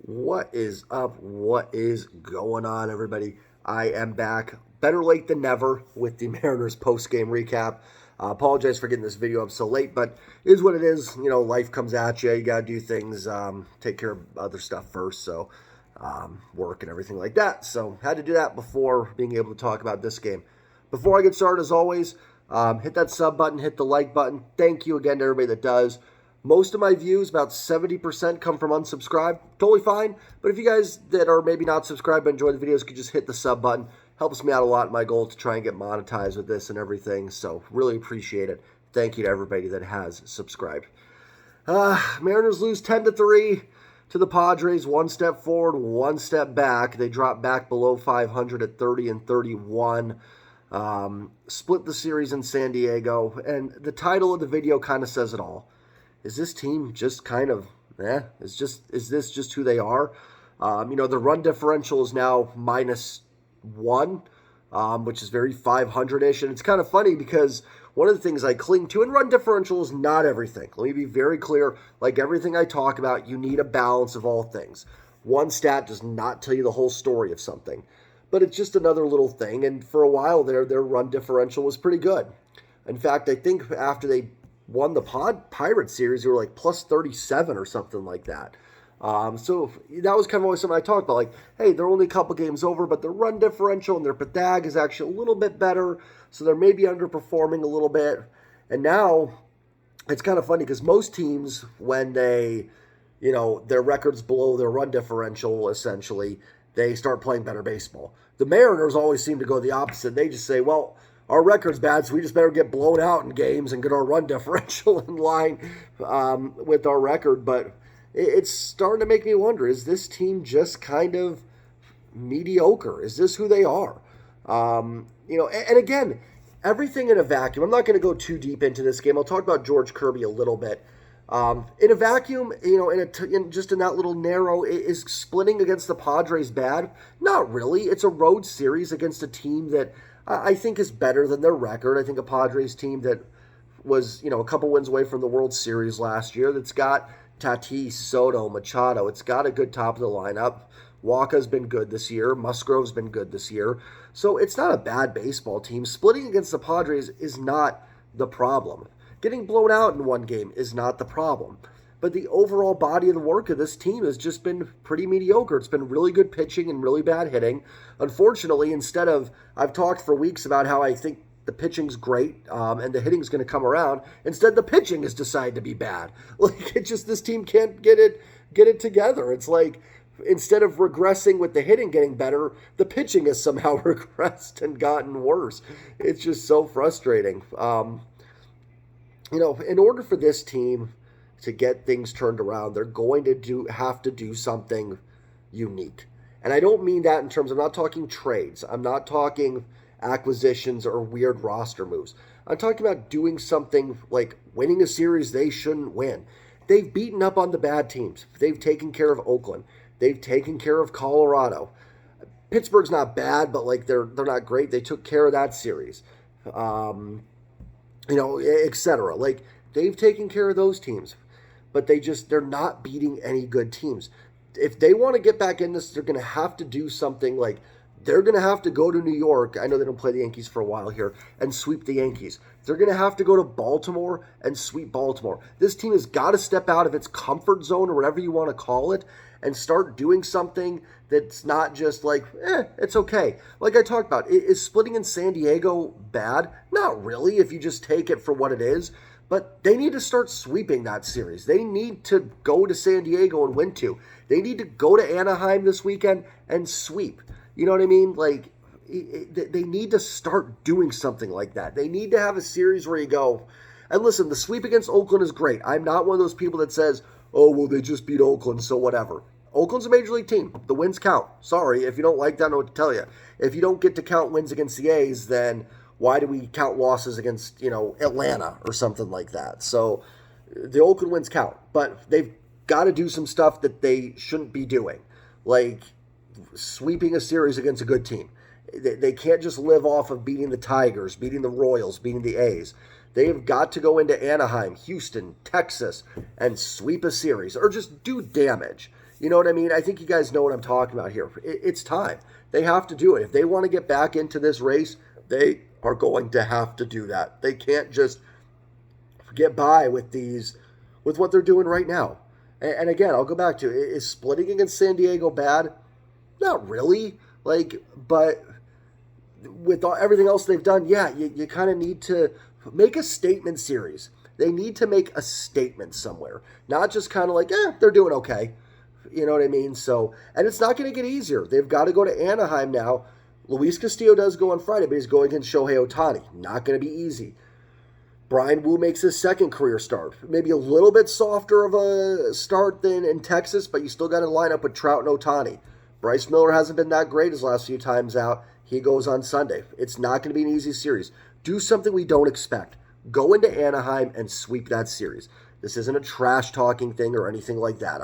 What is up? What is going on, everybody? I am back, better late than never, with the Mariners post-game recap. Apologize for getting this video up so late, but it is what it is. You know, life comes at you. You got to do things, take care of other stuff first, so work and everything like that. So had to do that before being able to talk about this game. Before I get started, as always, hit that sub button, hit the like button. Thank you again to everybody that does. Most of my views, about 70%, come from unsubscribed. Totally fine. But if you guys that are maybe not subscribed but enjoy the videos could just hit the sub button. Helps me out a lot in my goal to try and get monetized with this and everything. So really appreciate it. Thank you to everybody that has subscribed. Mariners lose 10-3 to the Padres. One step forward, one step back. They drop back below 500 at 30-31. Split the series in San Diego. And the title of the video kind of says it all. Is this team just kind of, is this just who they are? The run differential is now -1, which is very 500-ish. And it's kind of funny because one of the things I cling to, and run differential is not everything. Let me be very clear. Like everything I talk about, you need a balance of all things. One stat does not tell you the whole story of something. But it's just another little thing. And for a while there, their run differential was pretty good. In fact, I think after they won the Pirates series, they were like plus 37 or something like that. So that was kind of always something I talked about. Like, hey, they're only a couple games over, but their run differential and their PDAG is actually a little bit better. So they're maybe underperforming a little bit. And now it's kind of funny because most teams, when they, their record's below their run differential, essentially, they start playing better baseball. The Mariners always seem to go the opposite. They just say, well, our record's bad, so we just better get blown out in games and get our run differential in line with our record. But it's starting to make me wonder, is this team just kind of mediocre? Is this who they are? And again, everything in a vacuum. I'm not going to go too deep into this game. I'll talk about George Kirby a little bit. In a vacuum, just in that little narrow, is splitting against the Padres bad? Not really. It's a road series against a team that I think is better than their record. I think a Padres team that was, a couple wins away from the World Series last year, that's got Tatis, Soto, Machado. It's got a good top of the lineup. Walker's been good this year. Musgrove's been good this year. So it's not a bad baseball team. Splitting against the Padres is not the problem. Getting blown out in one game is not the problem. But the overall body of the work of this team has just been pretty mediocre. It's been really good pitching and really bad hitting. Unfortunately, I've talked for weeks about how I think the pitching's great and the hitting's going to come around. Instead, the pitching has decided to be bad. Like, this team can't get it together. It's like, instead of regressing with the hitting getting better, the pitching has somehow regressed and gotten worse. It's just so frustrating. In order for this team to get things turned around, they're going to have to do something unique. And I don't mean that in terms of, I'm not talking trades. I'm not talking acquisitions or weird roster moves. I'm talking about doing something like winning a series they shouldn't win. They've beaten up on the bad teams. They've taken care of Oakland. They've taken care of Colorado. Pittsburgh's not bad, but they're not great. They took care of that series. Etc. They've taken care of those teams. But they're not beating any good teams. If they want to get back in this, they're going to have to do something they're going to have to go to New York. I know they don't play the Yankees for a while here, and sweep the Yankees. They're going to have to go to Baltimore and sweep Baltimore. This team has got to step out of its comfort zone, or whatever you want to call it, and start doing something that's not just it's okay. Like I talked about, is splitting in San Diego bad? Not really, if you just take it for what it is. But they need to start sweeping that series. They need to go to San Diego and win two. They need to go to Anaheim this weekend and sweep. You know what I mean? They need to start doing something like that. They need to have a series where you go, and listen, the sweep against Oakland is great. I'm not one of those people that says, oh, well, they just beat Oakland, so whatever. Oakland's a major league team. The wins count. Sorry, if you don't like that, I don't know what to tell you. If you don't get to count wins against the A's, then why do we count losses against, Atlanta or something like that? So the Oakland wins count, but they've got to do some stuff that they shouldn't be doing, like sweeping a series against a good team. They can't just live off of beating the Tigers, beating the Royals, beating the A's. They have got to go into Anaheim, Houston, Texas, and sweep a series, or just do damage. You know what I mean? I think you guys know what I'm talking about here. It's time. They have to do it. If they want to get back into this race, they are going to have to do that. They can't just get by with what they're doing right now. And again, I'll go back to, is splitting against San Diego bad? Not really. But with everything else they've done, yeah, you kind of need to make a statement series. They need to make a statement somewhere. Not just kind of they're doing okay. You know what I mean? So, and it's not going to get easier. They've got to go to Anaheim now. Luis Castillo does go on Friday, but he's going against Shohei Ohtani. Not going to be easy. Brian Wu makes his second career start. Maybe a little bit softer of a start than in Texas, but you still got to line up with Trout and Ohtani. Bryce Miller hasn't been that great his last few times out. He goes on Sunday. It's not going to be an easy series. Do something we don't expect. Go into Anaheim and sweep that series. This isn't a trash-talking thing or anything like that.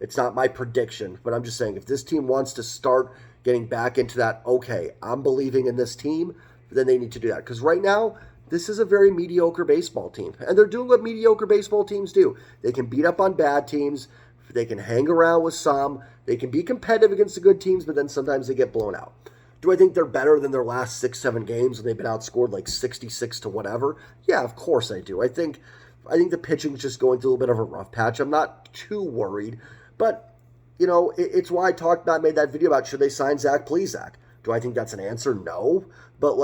It's not my prediction, but I'm just saying if this team wants to start getting back into that, okay, I'm believing in this team, then they need to do that. Because right now, this is a very mediocre baseball team. And they're doing what mediocre baseball teams do. They can beat up on bad teams. They can hang around with some. They can be competitive against the good teams, but then sometimes they get blown out. Do I think they're better than their last 6-7 games when they've been outscored 66 to whatever? Yeah, of course I do. I think the pitching's just going through a little bit of a rough patch. I'm not too worried. But, it's why I made that video about should they sign Zach Plesac. Do I think that's an answer? No. But,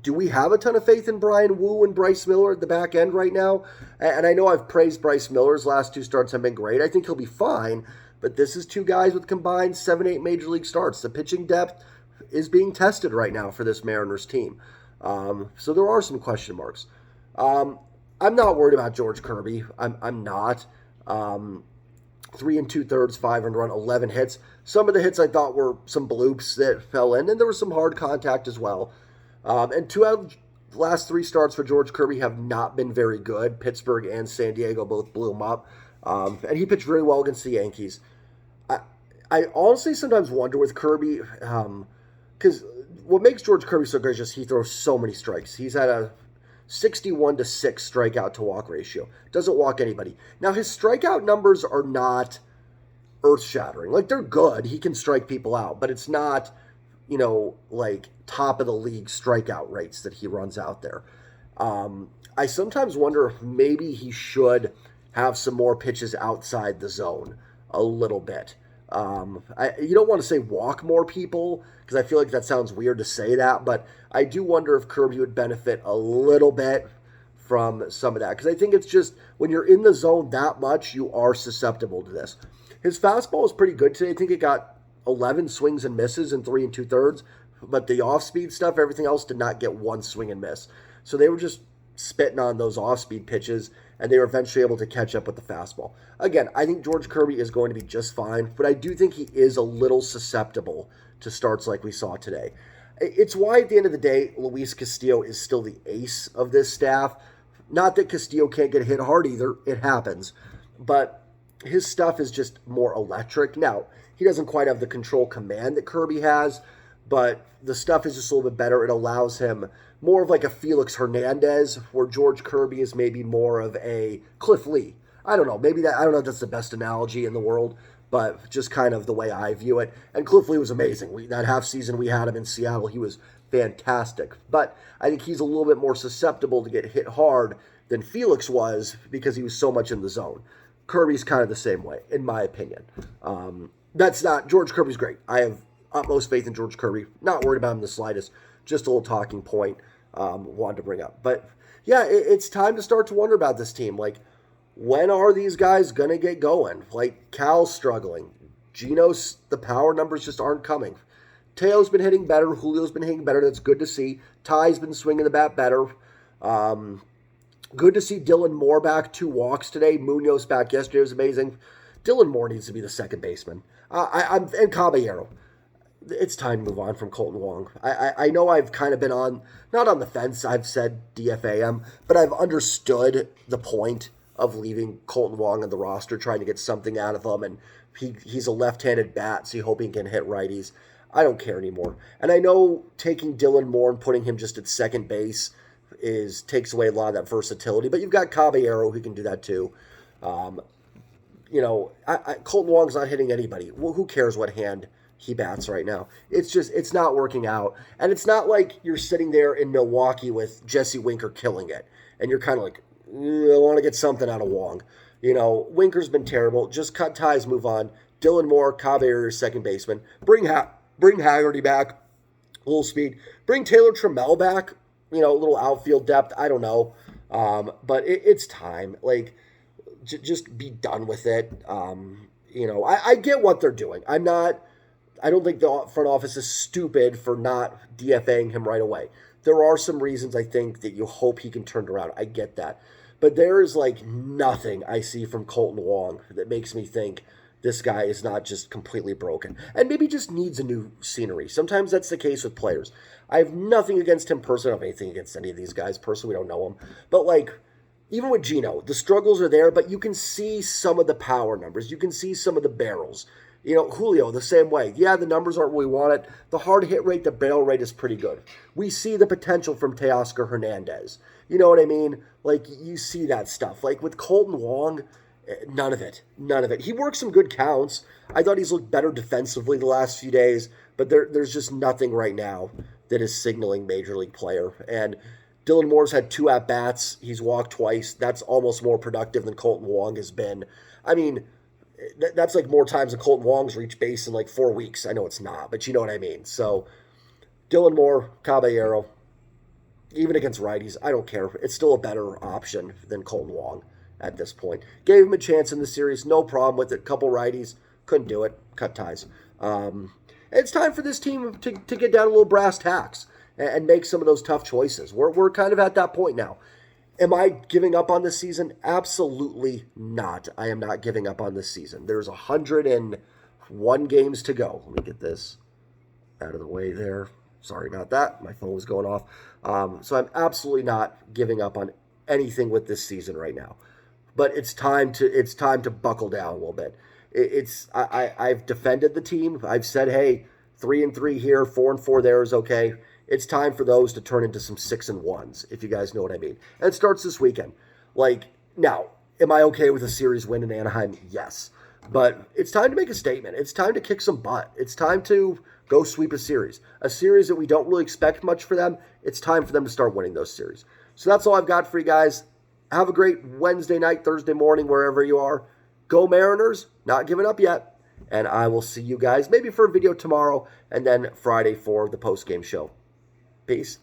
do we have a ton of faith in Brian Wu and Bryce Miller at the back end right now? And I know I've praised Bryce Miller's last 2 starts have been great. I think he'll be fine. But this is 2 guys with combined 7-8 Major League starts. The pitching depth is being tested right now for this Mariners team. So there are some question marks. I'm not worried about George Kirby. I'm not. 3 2/3, 5 earned run, 11 hits. Some of the hits I thought were some bloops that fell in, and there was some hard contact as well. And 2 out of the last 3 starts for George Kirby have not been very good. Pittsburgh and San Diego both blew him up. And he pitched very well against the Yankees. I honestly sometimes wonder with Kirby, because what makes George Kirby so good is just he throws so many strikes. He's had a 61-6 strikeout to walk ratio. Doesn't walk anybody. Now, his strikeout numbers are not earth-shattering. They're good. He can strike people out, but it's not, top of the league strikeout rates that he runs out there. I sometimes wonder if maybe he should have some more pitches outside the zone a little bit. You don't want to say walk more people, because I feel like that sounds weird to say that, but I do wonder if Kirby would benefit a little bit from some of that, because I think it's just when you're in the zone that much, you are susceptible to this. His fastball was pretty good today. I think it got 11 swings and misses in 3 2/3, but the off-speed stuff, everything else did not get 1 swing and miss. So they were just spitting on those off-speed pitches, and they were eventually able to catch up with the fastball. Again, I think George Kirby is going to be just fine, but I do think he is a little susceptible to starts like we saw today. It's why, at the end of the day, Luis Castillo is still the ace of this staff. Not that Castillo can't get hit hard either. It happens. But his stuff is just more electric. Now, he doesn't quite have the control command that Kirby has, but the stuff is just a little bit better. It allows him more of a Felix Hernandez, where George Kirby is maybe more of a Cliff Lee. I don't know. I don't know if that's the best analogy in the world, but just kind of the way I view it. And Cliff Lee was amazing. That half season we had him in Seattle, he was fantastic. But I think he's a little bit more susceptible to get hit hard than Felix was because he was so much in the zone. Kirby's kind of the same way, in my opinion. George Kirby's great. I have utmost faith in George Kirby. Not worried about him the slightest. Just a little talking point wanted to bring up. But yeah, it's time to start to wonder about this team. When are these guys going to get going? Cal's struggling. Gino's, the power numbers just aren't coming. Teo's been hitting better. Julio's been hitting better. That's good to see. Ty's been swinging the bat better. Good to see Dylan Moore back. 2 walks today. Munoz back yesterday was amazing. Dylan Moore needs to be the second baseman. And Caballero. It's time to move on from Colton Wong. I know I've kind of been not on the fence. I've said DFA him, but I've understood the point of leaving Colton Wong on the roster, trying to get something out of him, and he's a left-handed bat, so you hope he can hit righties. I don't care anymore. And I know taking Dylan Moore and putting him just at second base takes away a lot of that versatility, but you've got Caballero who can do that too. Colton Wong's not hitting anybody. Well, who cares what hand he bats right now? It's not working out. And it's not like you're sitting there in Milwaukee with Jesse Winker killing it. And you're kind of like, I want to get something out of Wong. Winker's been terrible. Just cut ties, move on. Dylan Moore, Caballero, second baseman. Bring Haggerty back. A little speed. Bring Taylor Trammell back. A little outfield depth. I don't know. But it's time. Just be done with it. I get what they're doing. I don't think the front office is stupid for not DFAing him right away. There are some reasons I think that you hope he can turn it around. I get that. But there is nothing I see from Colton Wong that makes me think this guy is not just completely broken. And maybe just needs a new scenery. Sometimes that's the case with players. I have nothing against him personally. I don't have anything against any of these guys personally. We don't know him. But even with Gino, the struggles are there, but you can see some of the power numbers. You can see some of the barrels. Julio, the same way. Yeah, the numbers aren't what we wanted. The hard hit rate, the barrel rate is pretty good. We see the potential from Teoscar Hernandez. You know what I mean? You see that stuff. With Colton Wong, none of it. None of it. He works some good counts. I thought he's looked better defensively the last few days, but there's just nothing right now that is signaling major league player. And Dylan Moore's had 2 at-bats. He's walked twice. That's almost more productive than Colton Wong has been. I mean, that's more times than Colton Wong's reached base in 4 weeks. I know it's not, but you know what I mean. So, Dylan Moore, Caballero, even against righties, I don't care. It's still a better option than Colton Wong at this point. Gave him a chance in the series, no problem with it. Couple righties, couldn't do it. Cut ties. It's time for this team to get down a little brass tacks and make some of those tough choices. We're kind of at that point now. Am I giving up on this season? Absolutely not. I am not giving up on this season. There's 101 games to go. Let me get this out of the way there. Sorry about that. My phone was going off. So I'm absolutely not giving up on anything with this season right now. But it's time to buckle down a little bit. I've defended the team. I've said, hey, 3-3 here, 4-4 there is okay. It's time for those to turn into some 6-1s, if you guys know what I mean. And it starts this weekend. Now, am I okay with a series win in Anaheim? Yes. But it's time to make a statement. It's time to kick some butt. It's time to go sweep a series. A series that we don't really expect much for them. It's time for them to start winning those series. So that's all I've got for you guys. Have a great Wednesday night, Thursday morning, wherever you are. Go Mariners. Not giving up yet. And I will see you guys maybe for a video tomorrow and then Friday for the post-game show. Peace.